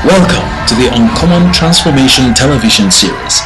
Welcome to the Uncommon Transformation television series.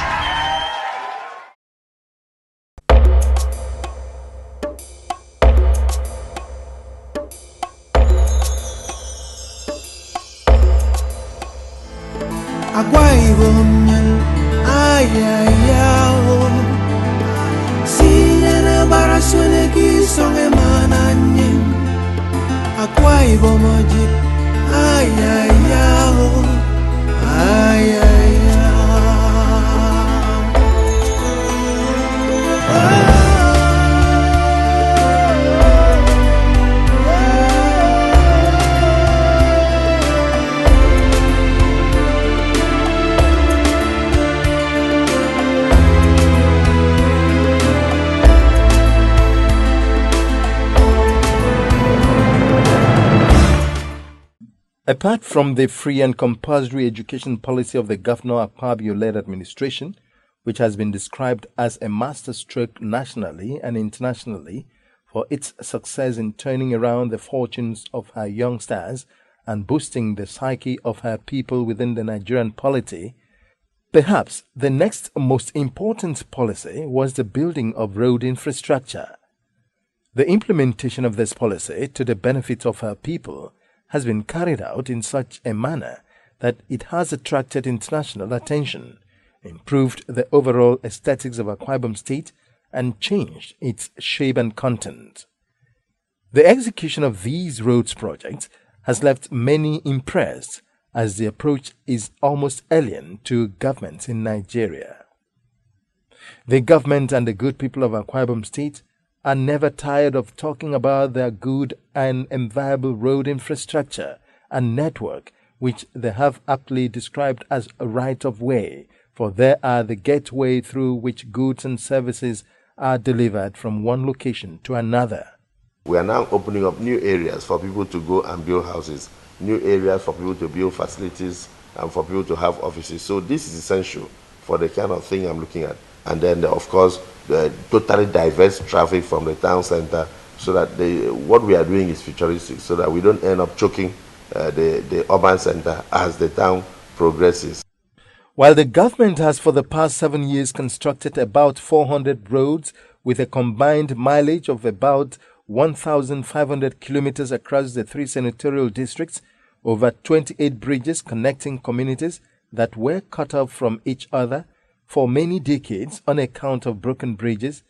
Apart from the free and compulsory education policy of the Governor Akpabio-led administration, which has been described as a masterstroke nationally and internationally for its success in turning around the fortunes of her youngsters and boosting the psyche of her people within the Nigerian polity, perhaps the next most important policy was the building of road infrastructure. The implementation of this policy to the benefit of her people has been carried out in such a manner that it has attracted international attention, improved the overall aesthetics of Akwa Ibom State, and changed its shape and content. The execution of these roads projects has left many impressed, as the approach is almost alien to governments in Nigeria. The government and the good people of Akwa Ibom State are never tired of talking about their good and enviable road infrastructure and network, which they have aptly described as a right-of-way, for they are the gateway through which goods and services are delivered from one location to another. We are now opening up new areas for people to go and build houses, new areas for people to build facilities and for people to have offices. So this is essential for the kind of thing I'm looking at. And then, of course, the totally diverse traffic from the town center, so that what we are doing is futuristic, so that we don't end up choking the urban center as the town progresses. While the government has for the past 7 years constructed about 400 roads with a combined mileage of about 1,500 kilometers across the 3 senatorial districts, over 28 bridges connecting communities that were cut off from each other for many decades on account of broken bridges,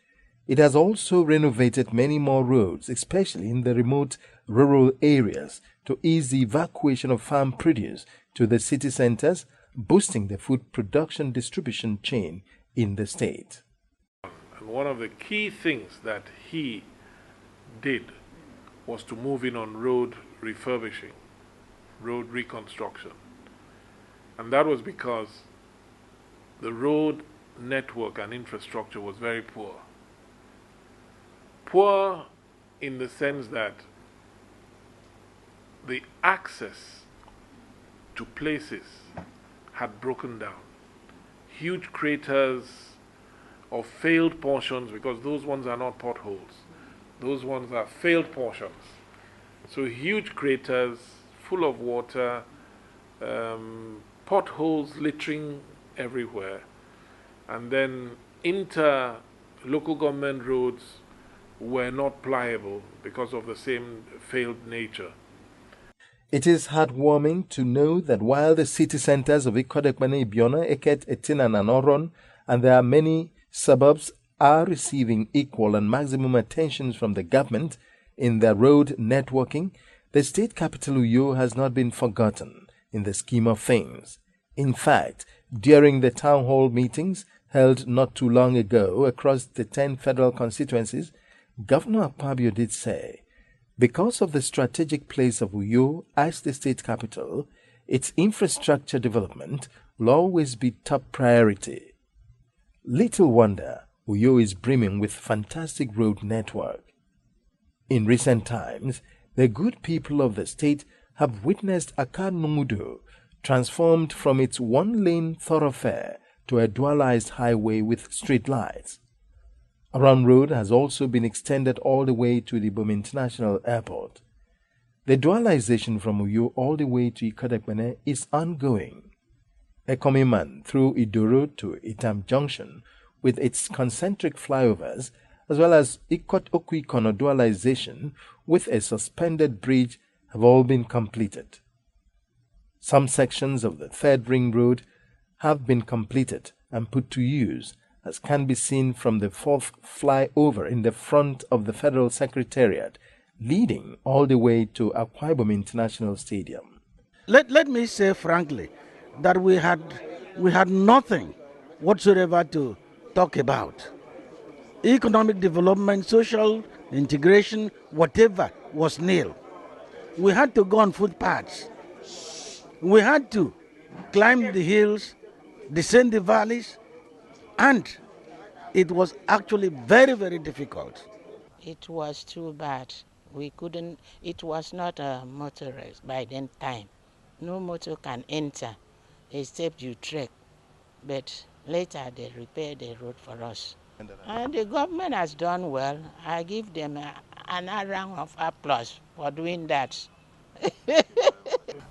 it has also renovated many more roads, especially in the remote rural areas, to ease the evacuation of farm produce to the city centers, boosting the food production distribution chain in the state. And one of the key things that he did was to move in on road refurbishing, road reconstruction. And that was because the road network and infrastructure was very poor. Poor in the sense that the access to places had broken down. Huge craters of failed portions, because those ones are not potholes. Those ones are failed portions. So huge craters full of water, potholes littering everywhere, and then local government roads were not pliable because of the same failed nature. It is heartwarming to know that while the city centers of Ikodekmane, Ibiona, Eket, Etina, and Oron, and there are many suburbs, are receiving equal and maximum attention from the government in their road networking, the state capital Uyo has not been forgotten in the scheme of things. In fact, during the town hall meetings held not too long ago across the 10 federal constituencies, Governor Akpabio did say, because of the strategic place of Uyo as the state capital, its infrastructure development will always be top priority. Little wonder Uyo is brimming with fantastic road network. In recent times, the good people of the state have witnessed Akanumudo transformed from its one-lane thoroughfare to a dualized highway with street lights. Around Road has also been extended all the way to the Ibom International Airport. The dualization from Uyo all the way to Ikadekbene is ongoing. A coming man through Idoro to Itam Junction with its concentric flyovers, as well as Ikot Okwi Kono dualization with a suspended bridge, have all been completed. Some sections of the third ring road have been completed and put to use, as can be seen from the fourth flyover in the front of the Federal Secretariat, leading all the way to Akwa Ibom International Stadium. Let me say frankly that we had nothing whatsoever to talk about. Economic development, social integration, whatever was nil. We had to go on footpaths. We had to climb the hills, descend the valleys, and it was actually very, very difficult. It was too bad. We couldn't, it was not a motorist by then time. No motor can enter except you trek. But later they repaired the road for us. And the government has done well. I give them another round of applause for doing that.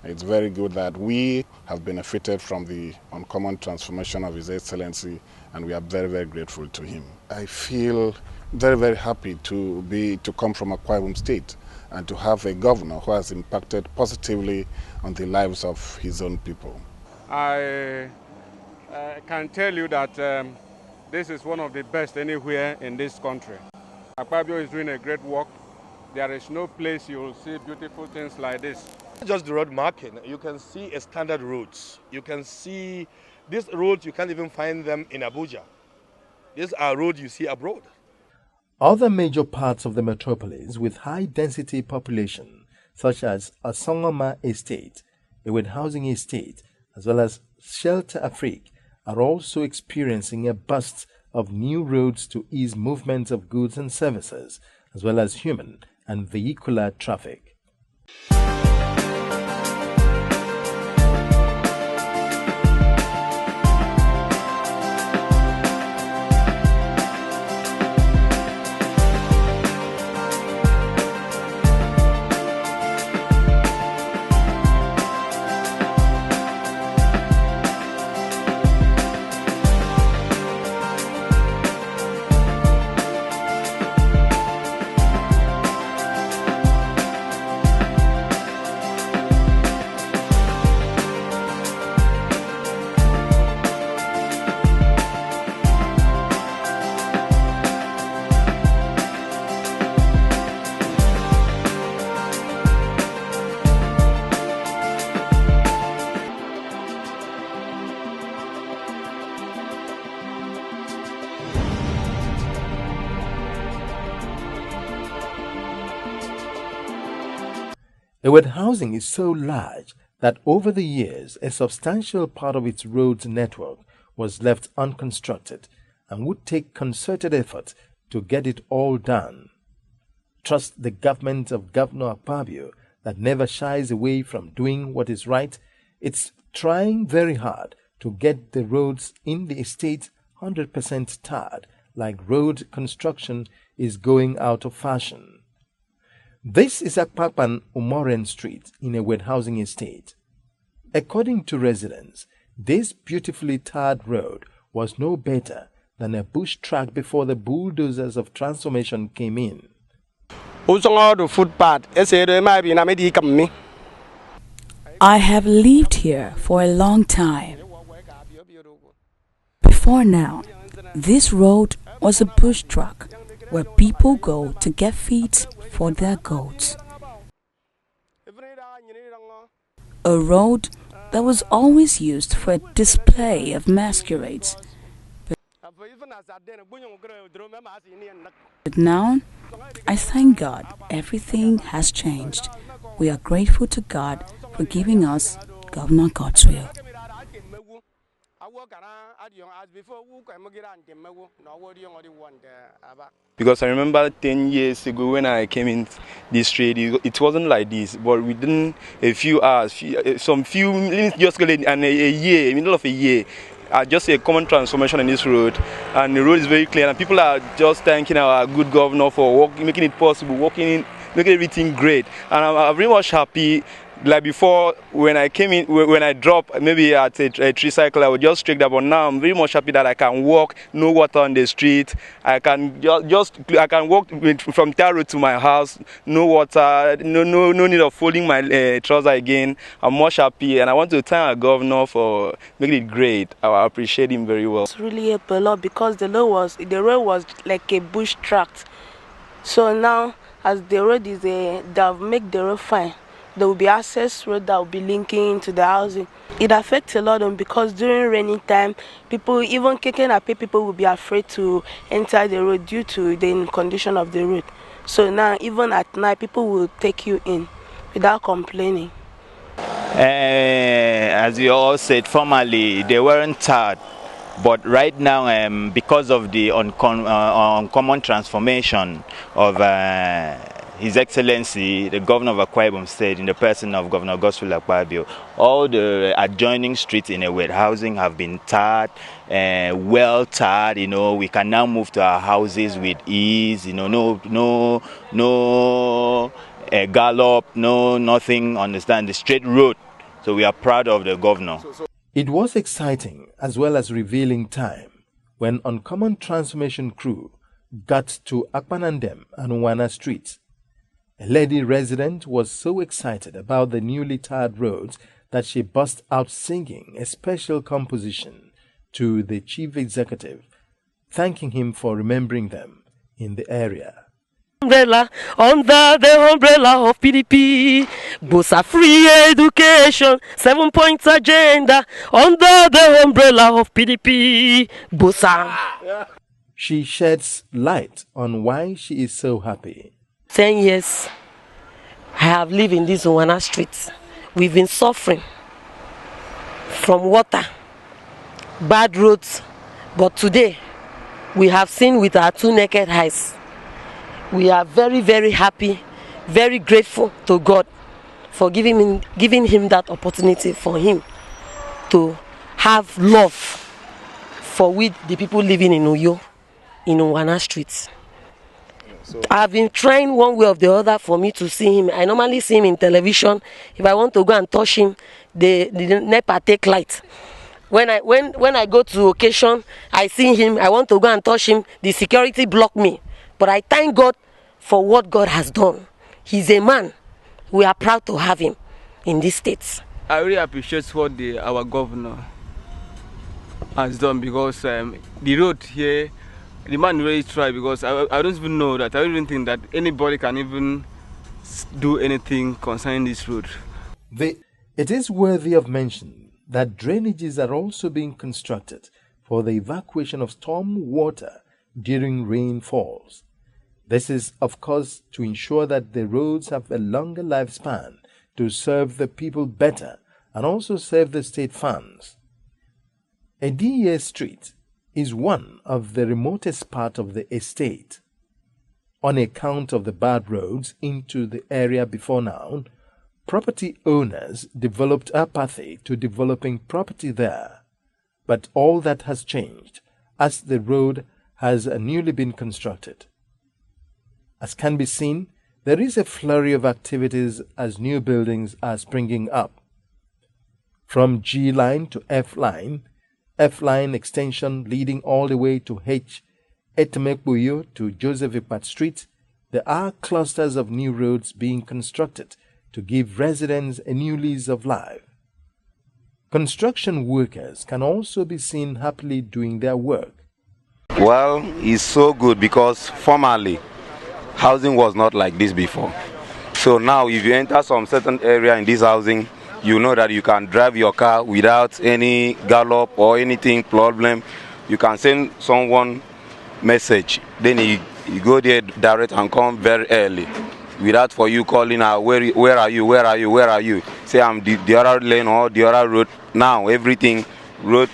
It's very good that we have benefited from the uncommon transformation of His Excellency, and we are very, very grateful to him. I feel very, very happy to come from Akwa Ibom State and to have a governor who has impacted positively on the lives of his own people. I can tell you that this is one of the best anywhere in this country. Akwa Ibom is doing a great work. There is no place you will see beautiful things like this. Just the road marking, you can see a standard roads. You can see these roads, you can't even find them in Abuja. These are roads you see abroad. Other major parts of the metropolis with high density population, such as Asongoma Estate, Ewet Housing Estate, as well as Shelter Afric, are also experiencing a burst of new roads to ease movement of goods and services, as well as human and vehicular traffic. Ewet Housing is so large that over the years a substantial part of its roads network was left unconstructed and would take concerted effort to get it all done. Trust the government of Governor Akpabio that never shies away from doing what is right. It's trying very hard to get the roads in the estate 100% tarred, like road construction is going out of fashion. This is Akpapan Umoren Street in Ewet Housing Estate. According to residents, this beautifully tarred road was no better than a bush track before the bulldozers of transformation came in. I have lived here for a long time. Before now, this road was a bush track where people go to get feed for their goats. A road that was always used for a display of masquerades. But now, I thank God everything has changed. We are grateful to God for giving us Governor Godswill. Because I remember 10 years ago when I came in this trade, it wasn't like this. But within a few hours, just and a year, middle of a year, just a common transformation in this road, and the road is very clear, and people are just thanking our good governor for making it possible, working make everything great. And I'm very much happy. Like before, when I came in, when I dropped maybe at a tricycle, I would just straight up. But now I'm very much happy that I can walk, no water on the street. I can I can walk from Tar Road to my house, no water, no need of folding my trouser again. I'm much happy, and I want to thank our governor for making it great. I appreciate him very well. It's really helped a lot because the road was like a bush tract. So now, as the road is they've made the road fine. There will be access road that will be linking to the housing. It affects a lot of them because during rainy time, people, even kicking up people will be afraid to enter the road due to the condition of the road. So now, even at night, people will take you in without complaining. As you all said, formerly they weren't tarred, but right now, because of the uncommon transformation of His Excellency, the Governor of Akwa Ibom State, in the person of Governor Godswill Akpabio, all the adjoining streets in Ewet Housing have been tarred, well tarred. You know, we can now move to our houses with ease. You know, no gallop, nothing. Understand, the straight road. So we are proud of the governor. It was exciting as well as revealing time when Uncommon Transformation crew got to Akpanandem and Unwana streets. A lady resident was so excited about the newly tarred roads that she burst out singing a special composition to the chief executive, thanking him for remembering them in the area. Umbrella, under the umbrella of PDP, Bosa free education, 7-point agenda, under the umbrella of PDP, Bosa. She sheds light on why she is so happy. 10 years I have lived in these Unwana streets. We've been suffering from water, bad roads, but today we have seen with our two naked eyes. We are very, very happy, very grateful to God for giving him that opportunity for him to have love for we the people living in Uyo, in Unwana streets. I've been trying one way or the other for me to see him. I normally see him in television. If I want to go and touch him, the NEPA take light. When I go to occasion, I see him, I want to go and touch him, the security block me. But I thank God for what God has done. He's a man. We are proud to have him in these states. I really appreciate what our governor has done because the road here, the man really tried because I don't even know that. I don't even think that anybody can even do anything concerning this road. It is worthy of mention that drainages are also being constructed for the evacuation of storm water during rainfalls. This is, of course, to ensure that the roads have a longer lifespan to serve the people better and also save the state funds. A DA street is one of the remotest part of the estate. On account of the bad roads into the area before now, property owners developed apathy to developing property there. But all that has changed as the road has newly been constructed. As can be seen, there is a flurry of activities as new buildings are springing up. From G line to F line extension leading all the way to H, Etemekbuyo to Joseph Ikpat Street, there are clusters of new roads being constructed to give residents a new lease of life. Construction workers can also be seen happily doing their work. Well, it's so good because formerly housing was not like this before. So now if you enter some certain area in this housing, you know that you can drive your car without any gallop or anything problem. You can send someone message, then you go there direct and come very early without for you calling out, where are you? Say I'm the other lane or the other road. Now everything, road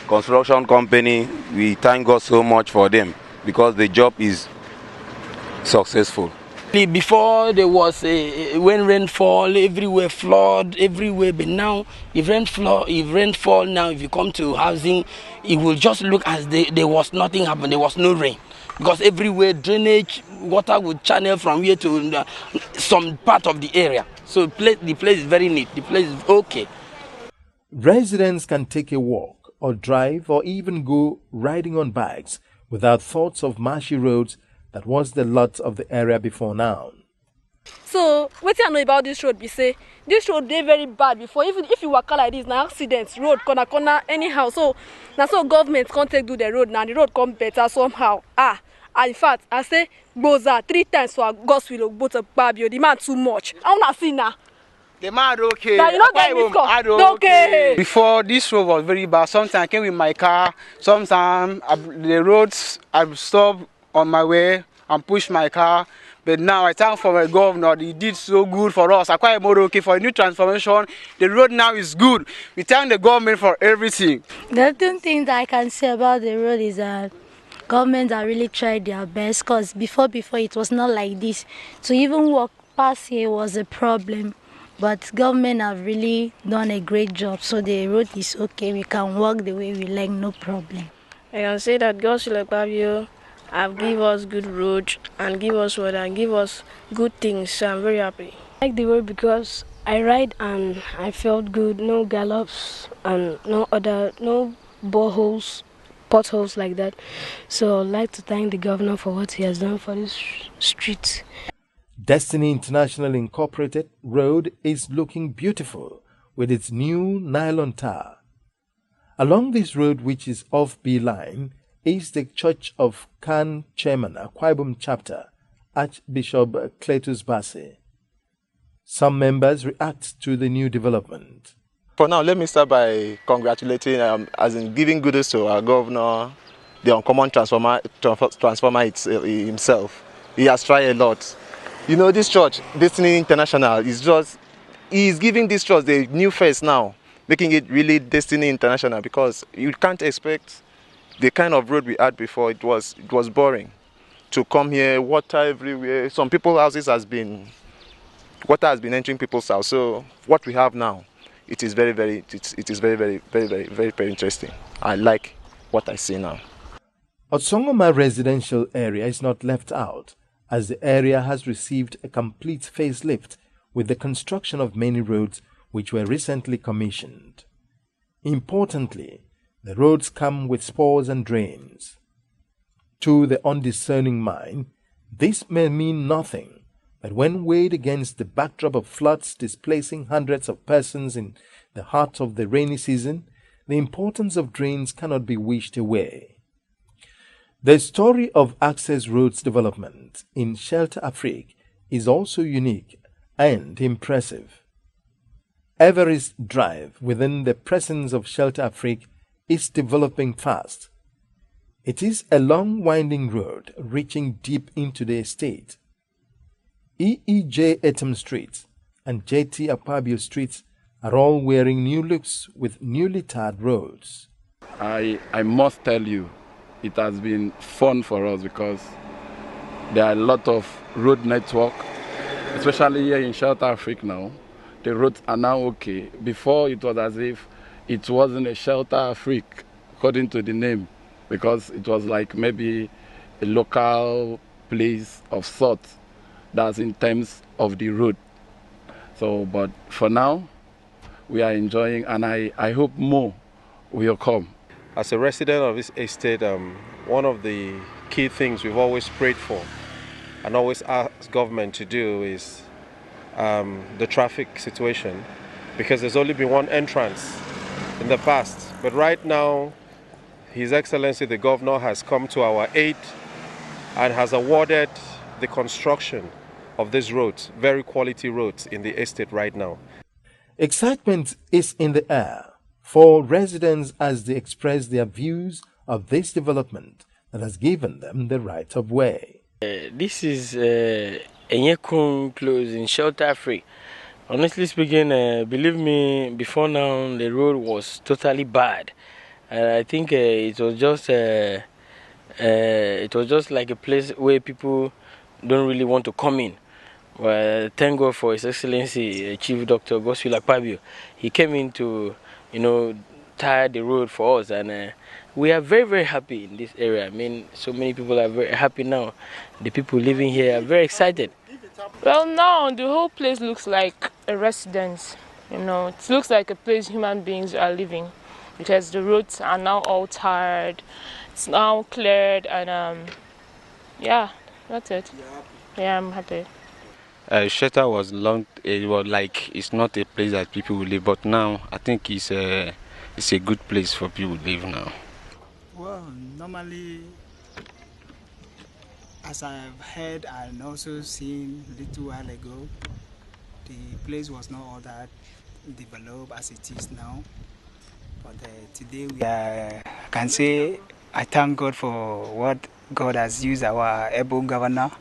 construction company, we thank God so much for them because the job is successful. Before there was when rainfall, everywhere flood, everywhere. But now, if rainfall now, if you come to housing, it will just look as there was nothing happened. There was no rain. because everywhere drainage, water would channel from here to some part of the area. So the place is very neat. The place is okay. Residents can take a walk or drive or even go riding on bikes without thoughts of marshy roads that was the lot of the area before now. So what I know about this road, we say this road they very bad before. Even if you walk like this, now accidents, road corner anyhow. So now so government can't take do the road now. The road come better somehow. And in fact, I say Boza 3 times for God's will of both of Babio. The man too much. I wanna see now. The man okay. Now you not get this car. Okay. Before this road was very bad. Sometimes I came with my car. Sometimes the roads I stop on my way and push my car. But now I thank for my governor. He did so good for us. I quite more okay for a new transformation. The road now is good. We thank the government for everything. The two things that I can say about the road is that government have really tried their best. Because before it was not like this. To even walk past here was a problem. But government have really done a great job. So the road is okay. We can walk the way we like, no problem. I can say that God should like Babio have give us good road and give us water and give us good things. So I'm very happy. I like the road because I ride and I felt good. No gallops and no boreholes, potholes like that. So I'd like to thank the governor for what he has done for this street. Destiny International Incorporated Road is looking beautiful with its new nylon tar. Along this road, which is off B line, is the Church of Khan Chairman, Akwa Ibom Chapter, Archbishop Cletus Bassey. Some members react to the new development. For now, let me start by congratulating, as in giving kudos to our governor, the uncommon transformer himself. He has tried a lot. You know, this church, Destiny International, he's giving this church the new face now, making it really Destiny International, because you can't expect the kind of road we had before. It was boring. To come here, water everywhere. Some people's houses water has been entering people's house. So what we have now, it is very, very interesting. I like what I see now. Otsongoma residential area is not left out, as the area has received a complete facelift with the construction of many roads which were recently commissioned. Importantly, the roads come with spurs and drains. To the undiscerning mind, this may mean nothing, but when weighed against the backdrop of floods displacing hundreds of persons in the heart of the rainy season, the importance of drains cannot be wished away. The story of access roads development in Shelter Afric is also unique and impressive. Everest Drive within the presence of Shelter Afric is developing fast. It is a long winding road reaching deep into the estate. EEJ Etam Street and JT Akpabio Street are all wearing new looks with newly tarred roads. I must tell you, it has been fun for us because there are a lot of road network, especially here in Shelter Afric now. The roads are now okay. Before it was as if it wasn't a Shelter Afric according to the name, because it was like maybe a local place of sorts. That's in terms of the road. So, but for now, we are enjoying, and I hope more will come. As a resident of this estate, one of the key things we've always prayed for and always asked government to do is the traffic situation, because there's only been one entrance in the past. But right now, His Excellency the Governor has come to our aid and has awarded the construction of these roads, very quality roads in the estate right now. Excitement is in the air for residents as they express their views of this development that has given them the right of way. This is Enyekun close in Shelter Afric. Honestly speaking, believe me, before now the road was totally bad. I think it was just like a place where people don't really want to come in. Well, thank God for His Excellency Chief Dr. Godswill Akpabio. He came in to, tired the road for us, and we are very, very happy in this area. I mean, so many people are very happy now. The people living here are very excited. Well, now the whole place looks like a residence. You know, it looks like a place human beings are living, because the roads are now all tarred. It's now cleared, and yeah, that's it. Yeah, I'm happy. Shelter was long. It was like it's not a place that people will live, but now I think it's a good place for people to live now. Well, normally, as I've heard and also seen a little while ago, the place was not all that developed as it is now. But today I can say I thank God for what God has used our able governor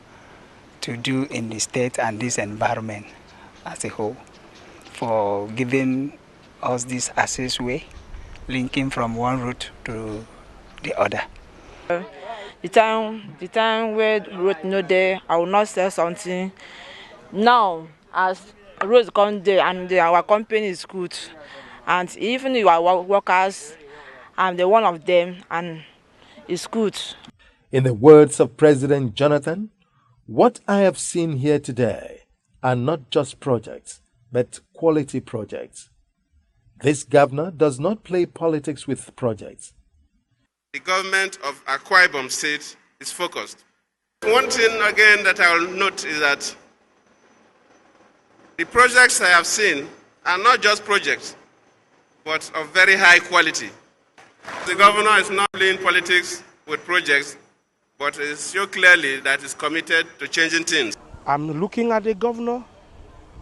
to do in the state and this environment as a whole, for giving us this access way, linking from one route to the other. The time where the road not there, I will not sell something. Now, as roads come there and our company is good, and even if our workers, I'm the one of them, and it's good. In the words of President Jonathan, what I have seen here today are not just projects, but quality projects. This governor does not play politics with projects. The government of Akwa Ibom State is focused. One thing again that I will note is that the projects I have seen are not just projects, but of very high quality. The governor is not playing politics with projects, but is so clearly that is committed to changing things. I'm looking at a governor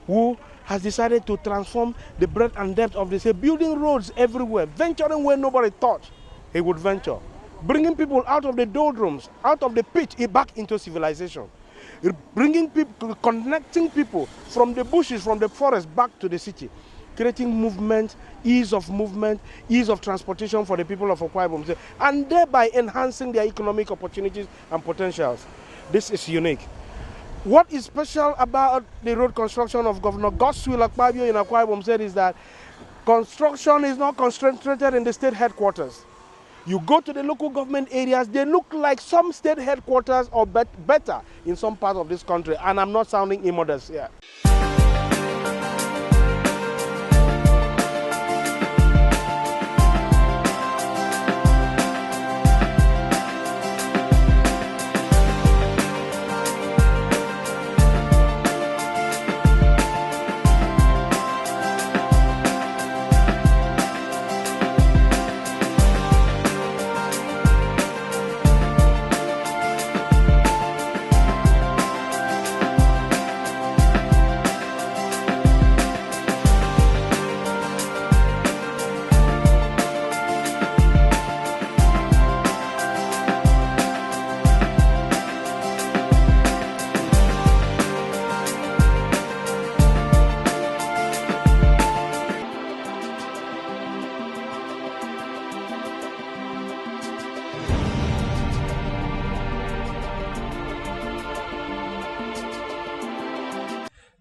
who has decided to transform the breadth and depth of this, building roads everywhere, venturing where nobody thought he would venture, bringing people out of the doldrums, out of the pit, back into civilization, bringing people, connecting people from the bushes, from the forest, back to the city, creating movement, ease of transportation for the people of Akwa Ibom, and thereby enhancing their economic opportunities and potentials. This is unique. What is special about the road construction of Governor Godswill Akpabio in Akwa Ibom State is that construction is not concentrated in the state headquarters. You go to the local government areas, they look like some state headquarters or better in some parts of this country, and I'm not sounding immodest here.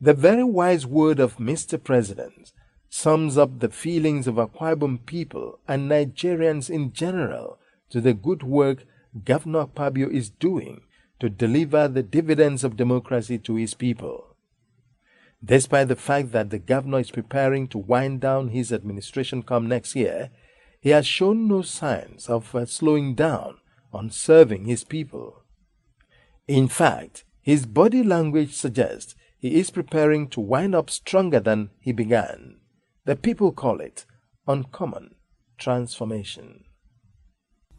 The very wise word of Mr. President sums up the feelings of Akwa Ibom people and Nigerians in general to the good work Governor Akpabio is doing to deliver the dividends of democracy to his people. Despite the fact that the governor is preparing to wind down his administration come next year, he has shown no signs of slowing down on serving his people. In fact, his body language suggests he is preparing to wind up stronger than he began. The people call it uncommon transformation.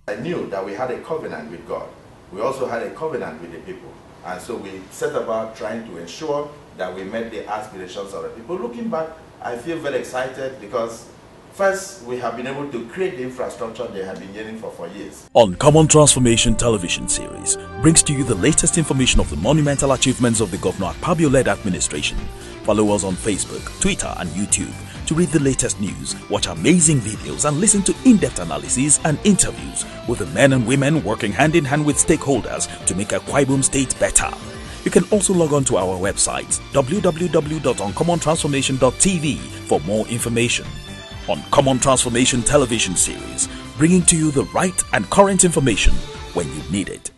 I knew that we had a covenant with God. We also had a covenant with the people. And so we set about trying to ensure that we met the aspirations of the people. Looking back, I feel very excited because first, we have been able to create the infrastructure they have been yearning for years. Uncommon Transformation television series brings to you the latest information of the monumental achievements of the Governor Akpabio-led administration. Follow us on Facebook, Twitter and YouTube to read the latest news, watch amazing videos and listen to in-depth analyses and interviews with the men and women working hand in hand with stakeholders to make Akwa Ibom State better. You can also log on to our website www.uncommontransformation.tv for more information. on Common Transformation Television Series, bringing to you the right and current information when you need it.